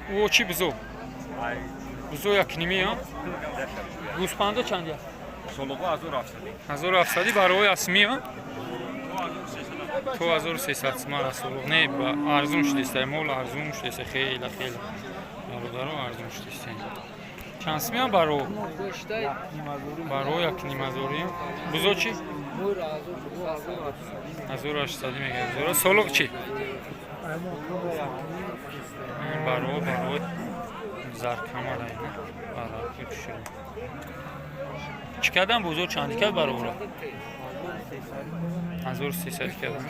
او چی بزو بزو یک نیمی ها گوسپندا چندی هست Soluğu azur afsadi. 1700 برای اسمی ها 2300 مال سولوق نه با ارزون شده است مول ارزون شده است خیلی برادران ارزون شده است چند میان برای یک نیمه‌زوری بزرگ چی 1800 میگه زورا سولوق چی برای زرکم آره نه برای پشرم چی کردم بزرگ چندی کرد برای اون 1300 کردم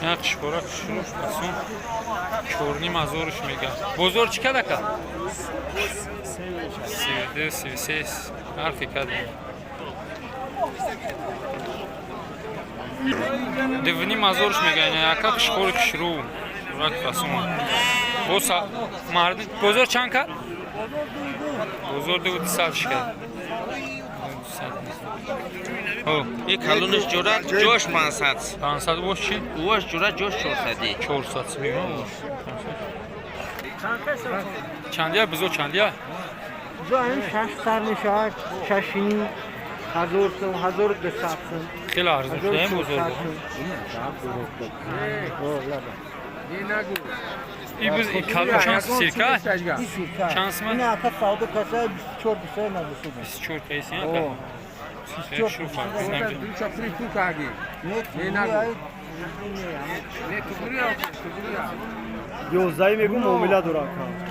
یک شکورک شروع بسون چورنیم ازورش میگه بزرگ چی کرده که 32 33 حرفی کرده دوونیم ازورش میگه یک شکورک شروع رک بسون بزرگ چند کرد بزرگ 200 کرد این کلونش جورا جوش 500 500 وش چی؟ وش جورا جوش 400 400 میگم چندیه بزرگ چندیه؟ بزرگ این 6 سر میشه 6 1200 خیلی ارزون شده این بزرگ این کلون چانس سیرکه؟ چانس من؟ این اکا ساده کسه 24 بسه نبسه 24 پیسی هم که؟ شروع فرد یوزایی میگو معامله داره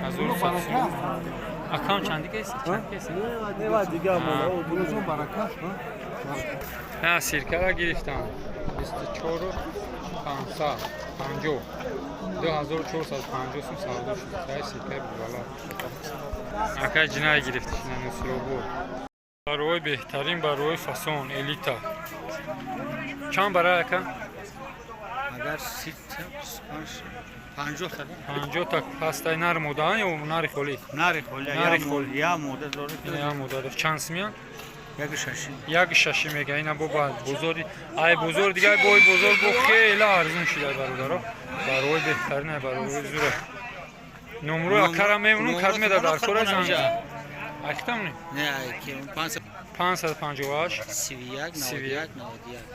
از اون فاکسون اکام چندی کیسی؟ چند کیسی؟ نه دیگه مولا بروزون برکت نه سیرکه را گرفتم 24 500 50 2450 سوم سودا شد تای سیرکه بالا اکا جنای گرفتی شدن نسلو بود برای بهترین برای فاسون الیتا چند برای اکا؟ اگر 50 تا پستای نر موده یا نر خولی؟ نری خولی یا موده داره یا موده داره چند میان؟ یک ششی میگه اینا با بزرگی ای بزرگ دیگه بای بزرگ بو خیلی ارزون شده برادرها برای بهترینه برای زوره نمره اکرم میمونم کدمه در کور زنگ اکتم نی نه که 558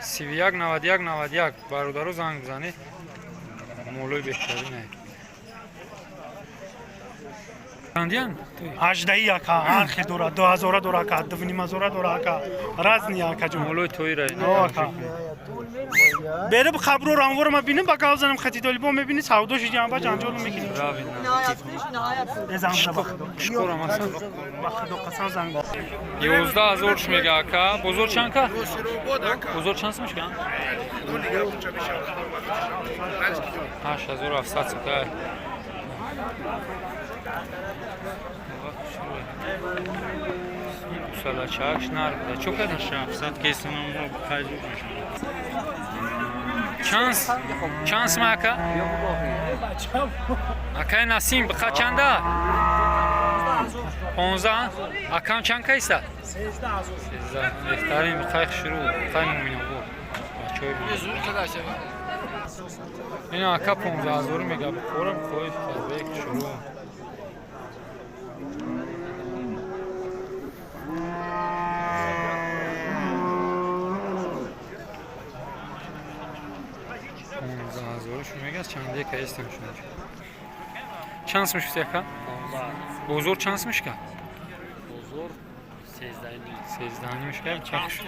31 91 برادرو زنگ بزنی مولوی بهترینه چندیان 18 یکا آخی دورا 2000 دورا کا دوونیم ازورا دورا کا رازنی یکا جو مولوی توی رای آکا بریم خبرو رانور ما بینیم با گاوزنم خطی دولی بو میبینی سعودوش جان با جانجول میگیری شکر هم هستم بخدو قسم زنگ 11000 میگه اکا بزرگ چند که؟ بزرگ چند میشه که؟ 8700 که سالا چاکش نر بوده چو کده؟ 700 کیسیم هم خیلی چانس ما اکا؟ اکای نسیم بخواه چنده؟ 15 اکام چند که ایسته؟ 13 بهترین بخواه شروع بخواه مومینم بود بچه های این اکا 15000 میگه بخورم خوی فربیک شروع میگه چندی که استم شده چانس میشه که بزرگ چانس میشه که بزرگ 13 میشه که چخش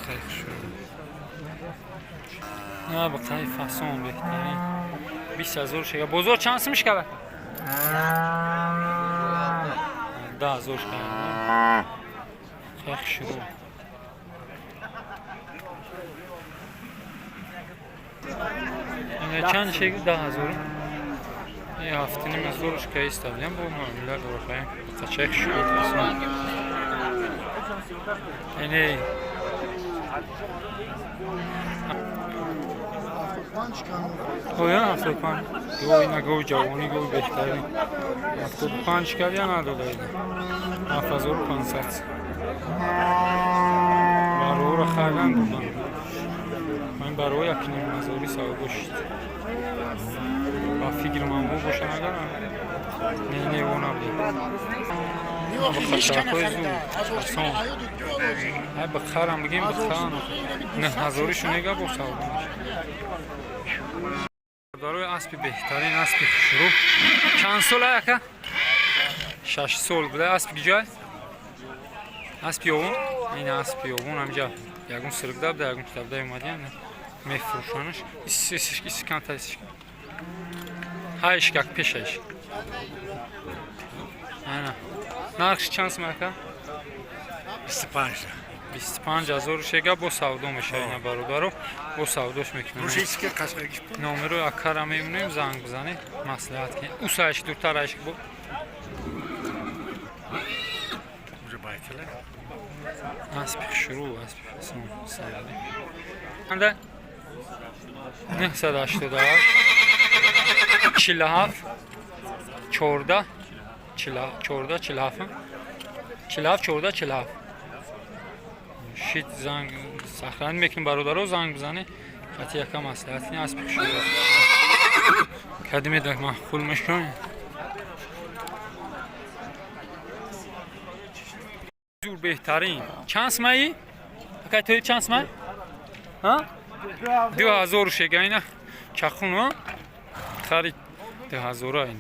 خیلی شو نه با قای فاسون بهترین 20000 شده بزرگ چانس میشه که 10000 شده خیلی شروع چند شکل 10000 این هفته نیم از دورش که ایستادیم با معامله دور خواهیم قچک شد اینه اویان 75 گو اینا گو جوانی گو بهترین 75 کردی یا نداده 7500 برای 2000 خریدن بودن من برای یک نیم سودا شد با فکر من بود باشه نگرم نه اونا بود بخاطر زور اصلا های بخرم بگیم بخرم 9000 شو نگه با سودا داروی اسبی بهترین اسبی شروع چند ساله یکه 6 سال بوده اسب کجای اسب یوون این اسب یوون همجا یکون سرگده بوده یکون کتابده اومدیم میفروشانش اسکان تایش هایش که پیشش نه نرخش چند سمکه 25000 شگه با سودا میشه اینا برادرو با سوداش میکنه روشیش که قشنگش نمره اکرا میمونیم زنگ بزنی مصلحت کنی او سایش دورتر ایش بود اونجا بایتله اسب شروع اسب اسم سیالی انده 988 47 14 47 شید زنگ سخران میکنیم برادرها زنگ بزنی حتی یکم مصلحت کنی اسب شروع کدیمی دک محفول میشکنی زور بهترین چند سمایی؟ اکای توی چند سمایی؟ ها؟ 2000 شگه اینه چخون ها؟ خرید 2000 اینه